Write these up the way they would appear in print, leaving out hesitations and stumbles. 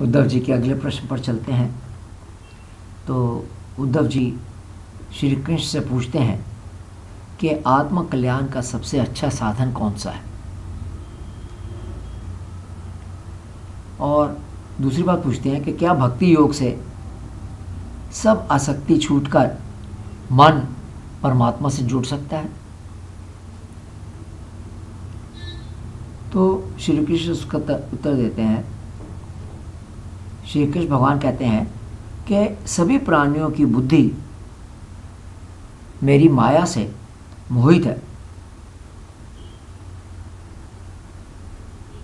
उद्धव जी के अगले प्रश्न पर चलते हैं। तो उद्धव जी श्री कृष्ण से पूछते हैं कि आत्म कल्याण का सबसे अच्छा साधन कौन सा है, और दूसरी बात पूछते हैं कि क्या भक्ति योग से सब आसक्ति छूटकर मन परमात्मा से जुड़ सकता है। तो श्री कृष्ण उसका उत्तर देते हैं। श्री कृष्ण भगवान कहते हैं कि सभी प्राणियों की बुद्धि मेरी माया से मोहित है,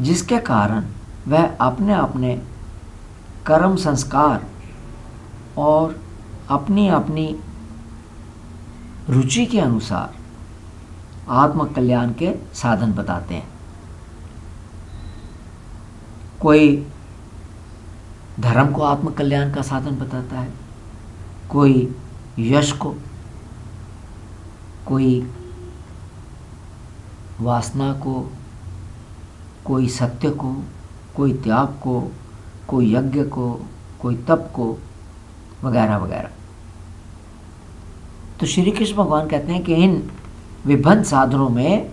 जिसके कारण वह अपने अपने कर्म संस्कार और अपनी अपनी रुचि के अनुसार आत्म कल्याण के साधन बताते हैं। कोई धर्म को आत्म कल्याण का साधन बताता है, कोई यश को, कोई वासना को, कोई सत्य को, कोई त्याग को, कोई यज्ञ को, कोई तप को, वगैरह वगैरह। तो श्री कृष्ण भगवान कहते हैं कि इन विभिन्न साधनों में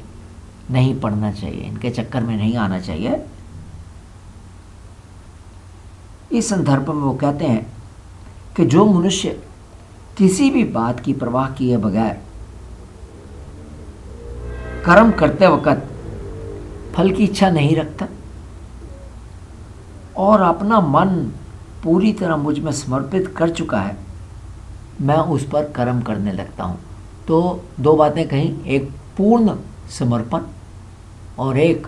नहीं पड़ना चाहिए, इनके चक्कर में नहीं आना चाहिए। इस संदर्भ में वो कहते हैं कि जो मनुष्य किसी भी बात की परवाह किए बगैर कर्म करते वक्त फल की इच्छा नहीं रखता और अपना मन पूरी तरह मुझ में समर्पित कर चुका है, मैं उस पर कर्म करने लगता हूँ। तो दो बातें कहीं, एक पूर्ण समर्पण और एक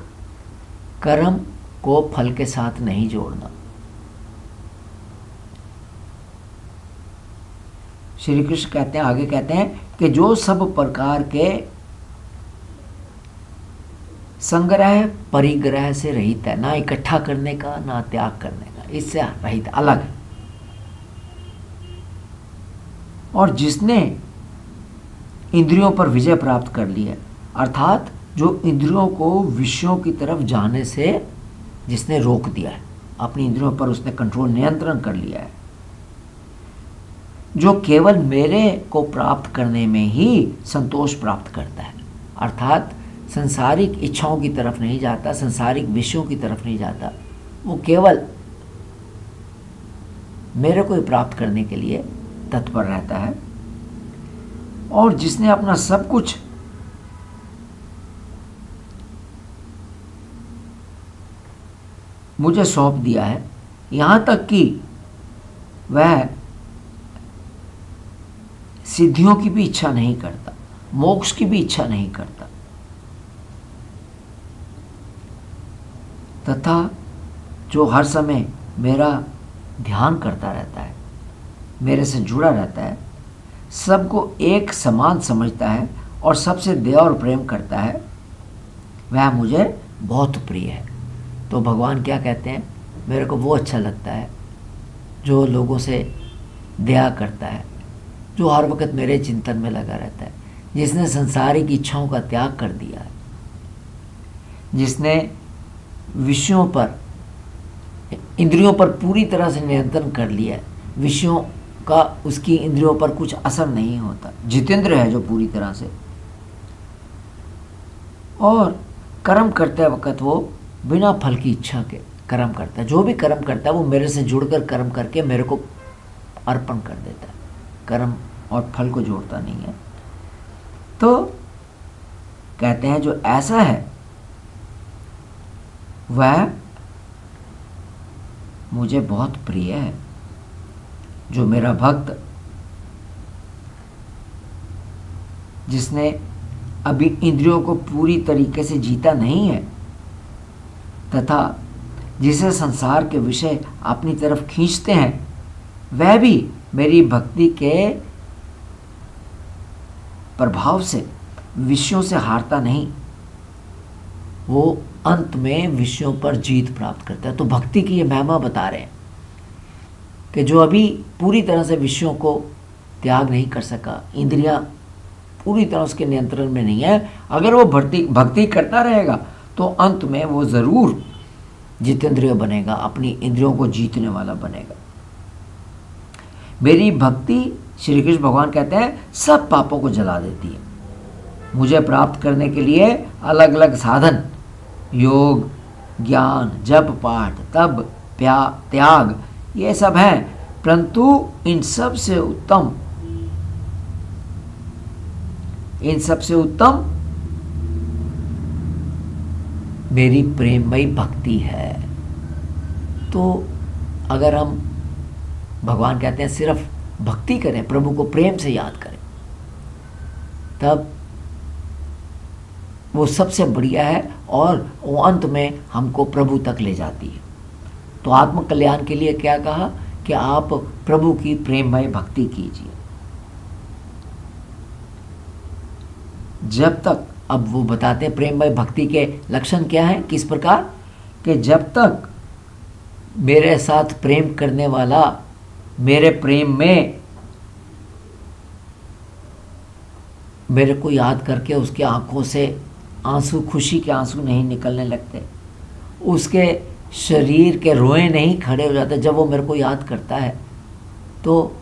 कर्म को फल के साथ नहीं जोड़ना। श्री कृष्ण कहते हैं, आगे कहते हैं कि जो सब प्रकार के संग्रह परिग्रह से रहित है, ना इकट्ठा करने का ना त्याग करने का, इससे रहित अलग है। और जिसने इंद्रियों पर विजय प्राप्त कर ली है, अर्थात जो इंद्रियों को विषयों की तरफ जाने से जिसने रोक दिया है, अपनी इंद्रियों पर उसने कंट्रोल नियंत्रण कर लिया है, जो केवल मेरे को प्राप्त करने में ही संतोष प्राप्त करता है, अर्थात संसारिक इच्छाओं की तरफ नहीं जाता, संसारिक विषयों की तरफ नहीं जाता, वो केवल मेरे को ही प्राप्त करने के लिए तत्पर रहता है। और जिसने अपना सब कुछ मुझे सौंप दिया है, यहाँ तक कि वह सिद्धियों की भी इच्छा नहीं करता, मोक्ष की भी इच्छा नहीं करता, तथा जो हर समय मेरा ध्यान करता रहता है, मेरे से जुड़ा रहता है, सबको एक समान समझता है और सबसे दया और प्रेम करता है, वह मुझे बहुत प्रिय है। तो भगवान क्या कहते हैं, मेरे को वो अच्छा लगता है जो लोगों से दया करता है, जो हर वक्त मेरे चिंतन में लगा रहता है, जिसने संसारिक इच्छाओं का त्याग कर दिया है, जिसने विषयों पर, इंद्रियों पर पूरी तरह से नियंत्रण कर लिया है, विषयों का उसकी इंद्रियों पर कुछ असर नहीं होता, जितेंद्र है जो पूरी तरह से, और कर्म करते वक्त वो बिना फल की इच्छा के कर्म करता है। जो भी कर्म करता है वो मेरे से जुड़कर कर्म करके मेरे को अर्पण कर देता है, कर्म और फल को जोड़ता नहीं है। तो कहते हैं जो ऐसा है वह मुझे बहुत प्रिय है। जो मेरा भक्त, जिसने अभी इंद्रियों को पूरी तरीके से जीता नहीं है तथा जिसे संसार के विषय अपनी तरफ खींचते हैं, वह भी मेरी भक्ति के प्रभाव से विषयों से हारता नहीं, वो अंत में विषयों पर जीत प्राप्त करता है। तो भक्ति की ये महिमा बता रहे हैं कि जो अभी पूरी तरह से विषयों को त्याग नहीं कर सका, इंद्रियां पूरी तरह उसके नियंत्रण में नहीं है, अगर वो भक्ति करता रहेगा तो अंत में वो ज़रूर जितेंद्रिय बनेगा, अपनी इंद्रियों को जीतने वाला बनेगा। मेरी भक्ति, श्री कृष्ण भगवान कहते हैं, सब पापों को जला देती है। मुझे प्राप्त करने के लिए अलग अलग साधन, योग, ज्ञान, जप, पाठ, तप, त्याग, ये सब हैं, परंतु इन सब से उत्तम मेरी प्रेममयी भक्ति है। तो अगर हम, भगवान कहते हैं, सिर्फ भक्ति करें, प्रभु को प्रेम से याद करें, तब वो सबसे बढ़िया है और वो अंत में हमको प्रभु तक ले जाती है। तो आत्म कल्याण के लिए क्या कहा कि आप प्रभु की प्रेममय भक्ति कीजिए। जब तक, अब वो बताते हैं प्रेममय भक्ति के लक्षण क्या हैं, किस प्रकार, कि जब तक मेरे साथ प्रेम करने वाला मेरे प्रेम में मेरे को याद करके उसके आंखों से आंसू, खुशी के आंसू नहीं निकलने लगते, उसके शरीर के रोए नहीं खड़े हो जाते। जब वो मेरे को याद करता है तो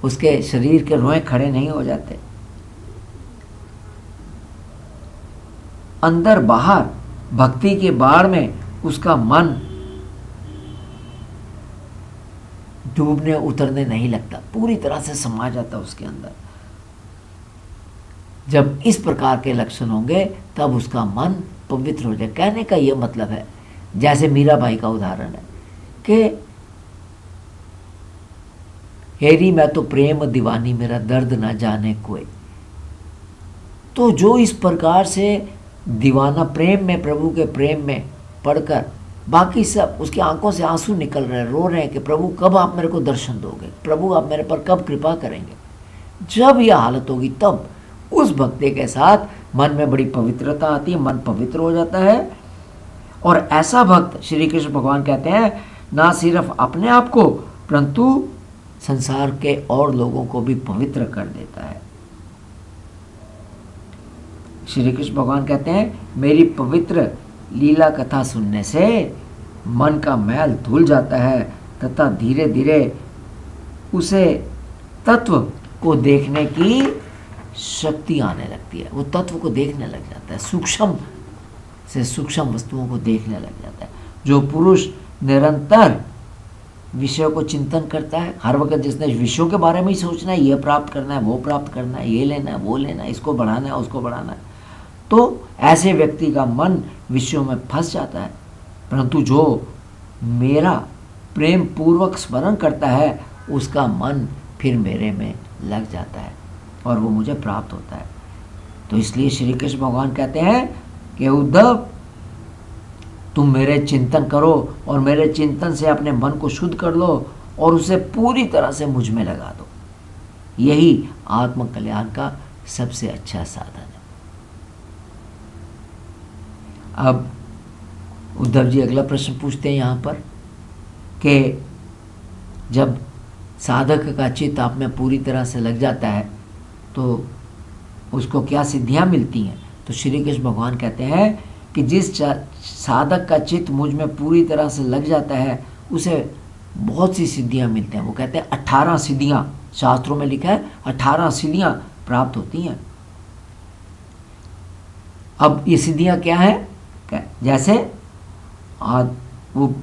उसके शरीर के रोए खड़े नहीं हो जाते। अंदर बाहर भक्ति के बाढ़ में उसका मन डूबने उतरने नहीं लगता, पूरी तरह से समा जाता उसके अंदर। जब इस प्रकार के लक्षण होंगे तब उसका मन पवित्र हो जाए। कहने का ये मतलब है, जैसे मीरा बाई का उदाहरण है कि हेरी मैं तो प्रेम दीवानी, मेरा दर्द ना जाने कोई। तो जो इस प्रकार से दीवाना प्रेम में, प्रभु के प्रेम में पढ़कर, बाकी सब उसकी आंखों से आंसू निकल रहे हैं, रो रहे हैं कि प्रभु कब आप मेरे को दर्शन दोगे, प्रभु आप मेरे पर कब कृपा करेंगे। जब यह हालत होगी तब उस भक्ति के साथ मन में बड़ी पवित्रता आती है, मन पवित्र हो जाता है। और ऐसा भक्त, श्री कृष्ण भगवान कहते हैं, ना सिर्फ अपने आप को परंतु संसार के और लोगों को भी पवित्र कर देता है। श्री कृष्ण भगवान कहते हैं, मेरी पवित्र लीला कथा सुनने से मन का मैल धुल जाता है तथा धीरे धीरे उसे तत्व को देखने की शक्ति आने लगती है। वो तत्व को देखने लग जाता है, सूक्ष्म से सूक्ष्म वस्तुओं को देखने लग जाता है। जो पुरुष निरंतर विषयों को चिंतन करता है, हर वक्त जिसने विषयों के बारे में ही सोचना है, ये प्राप्त करना है, वो प्राप्त करना है, ये लेना है, वो लेना है, इसको बढ़ाना है, उसको बढ़ाना है, तो ऐसे व्यक्ति का मन विषयों में फंस जाता है। परंतु जो मेरा प्रेम पूर्वक स्मरण करता है, उसका मन फिर मेरे में लग जाता है और वो मुझे प्राप्त होता है। तो इसलिए श्री कृष्ण भगवान कहते हैं कि उद्धव, तुम मेरे चिंतन करो और मेरे चिंतन से अपने मन को शुद्ध कर लो और उसे पूरी तरह से मुझ में लगा दो। यही आत्म कल्याण का सबसे अच्छा साधन है। अब उद्धव जी अगला प्रश्न पूछते हैं यहाँ पर कि जब साधक का चित्त आप में पूरी तरह से लग जाता है तो उसको क्या सिद्धियाँ मिलती हैं। तो श्री कृष्ण भगवान कहते हैं कि जिस साधक का चित्त मुझ में पूरी तरह से लग जाता है उसे बहुत सी सिद्धियाँ मिलती हैं। वो कहते हैं 18 सिद्धियाँ, शास्त्रों में लिखा है 18 सिद्धियाँ प्राप्त होती हैं। अब ये सिद्धियाँ क्या है, जैसे वो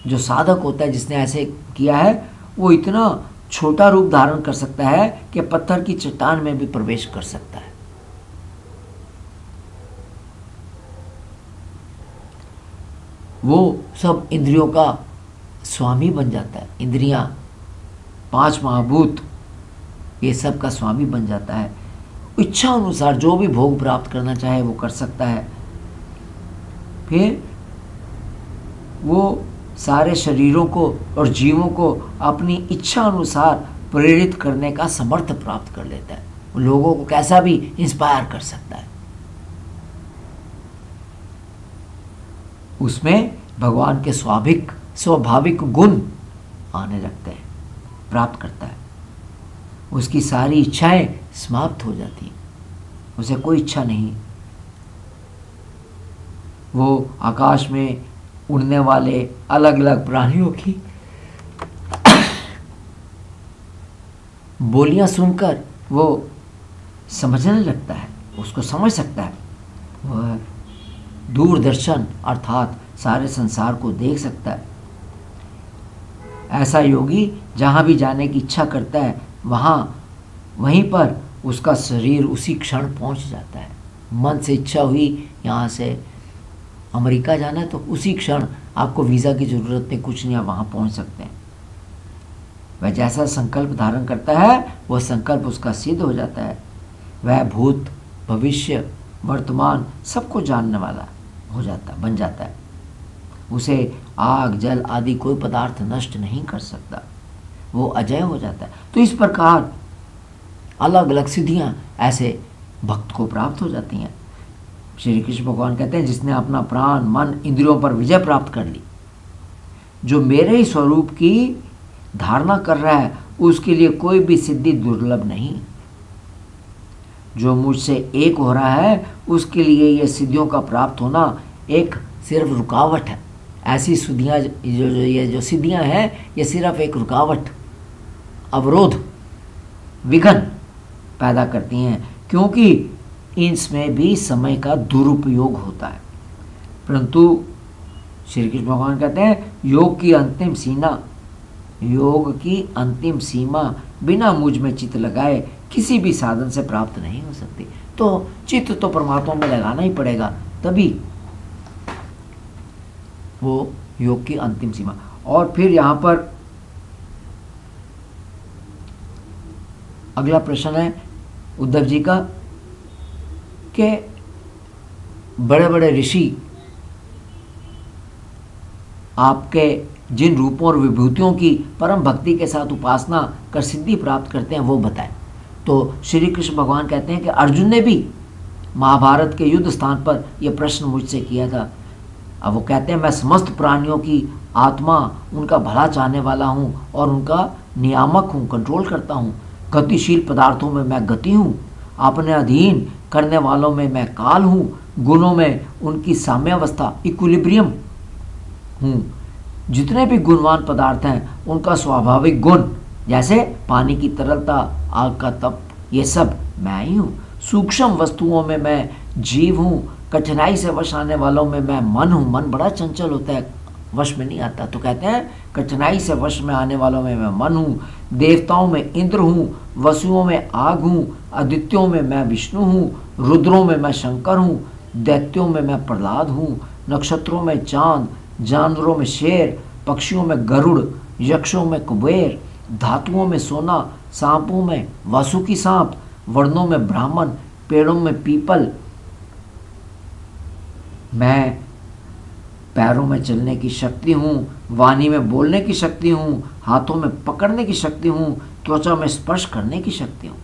जो साधक होता है जिसने ऐसे किया है, वो इतना छोटा रूप धारण कर सकता है कि पत्थर की चट्टान में भी प्रवेश कर सकता है। वो सब इंद्रियों का स्वामी बन जाता है। इंद्रियां, 5 महाभूत, ये सब का स्वामी बन जाता है। इच्छा अनुसार जो भी भोग प्राप्त करना चाहे वो कर सकता है। फिर वो सारे शरीरों को और जीवों को अपनी इच्छा अनुसार प्रेरित करने का समर्थ प्राप्त कर लेता है। वो लोगों को कैसा भी इंस्पायर कर सकता है। उसमें भगवान के स्वाभाविक गुण आने लगते हैं, प्राप्त करता है। उसकी सारी इच्छाएं समाप्त हो जाती हैं, उसे कोई इच्छा नहीं। वो आकाश में उड़ने वाले अलग अलग प्राणियों की बोलियां सुनकर वो समझने लगता है, उसको समझ सकता है। वह दूरदर्शन अर्थात सारे संसार को देख सकता है। ऐसा योगी जहाँ भी जाने की इच्छा करता है वहीं पर उसका शरीर उसी क्षण पहुँच जाता है। मन से इच्छा हुई यहाँ से अमेरिका जाना है तो उसी क्षण आपको वीज़ा की ज़रूरत नहीं, कुछ नहीं, आप वहाँ पहुँच सकते हैं। वह जैसा संकल्प धारण करता है वह संकल्प उसका सिद्ध हो जाता है। वह भूत भविष्य वर्तमान सबको जानने वाला बन जाता है। उसे आग जल आदि कोई पदार्थ नष्ट नहीं कर सकता, वो अजय हो जाता है। तो इस प्रकार अलग अलग सिद्धियां ऐसे भक्त को प्राप्त हो जाती हैं। श्री कृष्ण भगवान कहते हैं जिसने अपना प्राण मन इंद्रियों पर विजय प्राप्त कर ली, जो मेरे ही स्वरूप की धारणा कर रहा है, उसके लिए कोई भी सिद्धि दुर्लभ नहीं। जो मुझसे एक हो रहा है उसके लिए ये सिद्धियों का प्राप्त होना एक सिर्फ रुकावट है। ऐसी सिद्धियाँ जो सिद्धियाँ हैं ये सिर्फ एक रुकावट, अवरोध, विघ्न पैदा करती हैं, क्योंकि इनमें भी समय का दुरुपयोग होता है। परंतु श्री कृष्ण भगवान कहते हैं योग की अंतिम सीमा बिना मुझ में चित्त लगाए किसी भी साधन से प्राप्त नहीं हो सकती। तो चित्त तो परमात्मा में लगाना ही पड़ेगा, तभी वो योग की अंतिम सीमा। और फिर यहाँ पर अगला प्रश्न है उद्धव जी का कि बड़े बड़े ऋषि आपके जिन रूपों और विभूतियों की परम भक्ति के साथ उपासना कर सिद्धि प्राप्त करते हैं वो बताएं। तो श्री कृष्ण भगवान कहते हैं कि अर्जुन ने भी महाभारत के युद्ध स्थान पर यह प्रश्न मुझसे किया था। अब वो कहते हैं मैं समस्त प्राणियों की आत्मा, उनका भला चाहने वाला हूँ और उनका नियामक हूँ, कंट्रोल करता हूँ। गतिशील पदार्थों में मैं गति हूँ, अपने अधीन करने वालों में मैं काल हूँ, गुणों में उनकी साम्यावस्था इक्विलिब्रियम हूँ। जितने भी गुणवान पदार्थ हैं उनका स्वाभाविक गुण, जैसे पानी की तरलता, आग का तप, ये सब मैं ही हूँ। सूक्ष्म वस्तुओं में मैं जीव हूँ, कठिनाई से वश आने वालों में मैं मन हूँ। मन बड़ा चंचल होता है, वश में नहीं आता, तो कहते हैं कठिनाई से वश में आने वालों में मैं मन हूँ। देवताओं में इंद्र हूँ, वसुओं में आग हूँ, आदित्यों में मैं विष्णु हूँ, रुद्रों में मैं शंकर हूँ, दैत्यों में मैं प्रहलाद हूँ, नक्षत्रों में चांद, जानवरों में शेर, पक्षियों में गरुड़, यक्षों में कुबेर, धातुओं में सोना, सांपों में वासुकी सांप, वर्णों में ब्राह्मण, पेड़ों में पीपल। मैं पैरों में चलने की शक्ति हूँ, वाणी में बोलने की शक्ति हूँ, हाथों में पकड़ने की शक्ति हूँ, त्वचा में स्पर्श करने की शक्ति हूँ,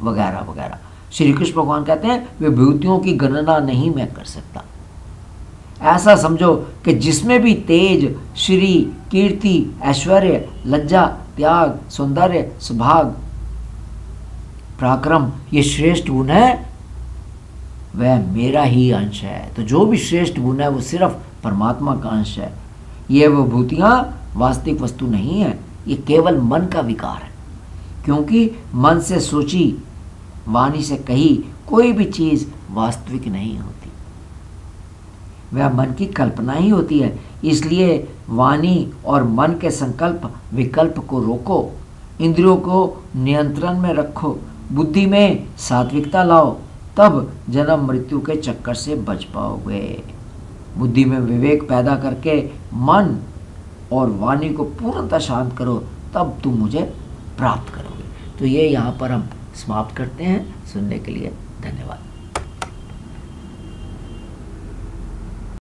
वगैरह वगैरह। श्री कृष्ण भगवान कहते हैं विभूतियों की गणना नहीं मैं कर सकता। ऐसा समझो कि जिसमें भी तेज, श्री, कीर्ति, ऐश्वर्य, लज्जा, त्याग, सौंदर्य, सुभाग, पराक्रम, ये श्रेष्ठ गुण है, वह मेरा ही अंश है। तो जो भी श्रेष्ठ गुण है वो सिर्फ परमात्मा का अंश है। ये विभूतियाँ वास्तविक वस्तु नहीं है, ये केवल मन का विकार है। क्योंकि मन से सोची, वाणी से कही कोई भी चीज़ वास्तविक नहीं होती, वह मन की कल्पना ही होती है। इसलिए वाणी और मन के संकल्प विकल्प को रोको, इंद्रियों को नियंत्रण में रखो, बुद्धि में सात्विकता लाओ, तब जन्म मृत्यु के चक्कर से बच पाओगे। बुद्धि में विवेक पैदा करके मन और वाणी को पूर्णतः शांत करो, तब तुम मुझे प्राप्त करोगे। तो ये यहाँ पर हम समाप्त करते हैं। सुनने के लिए धन्यवाद।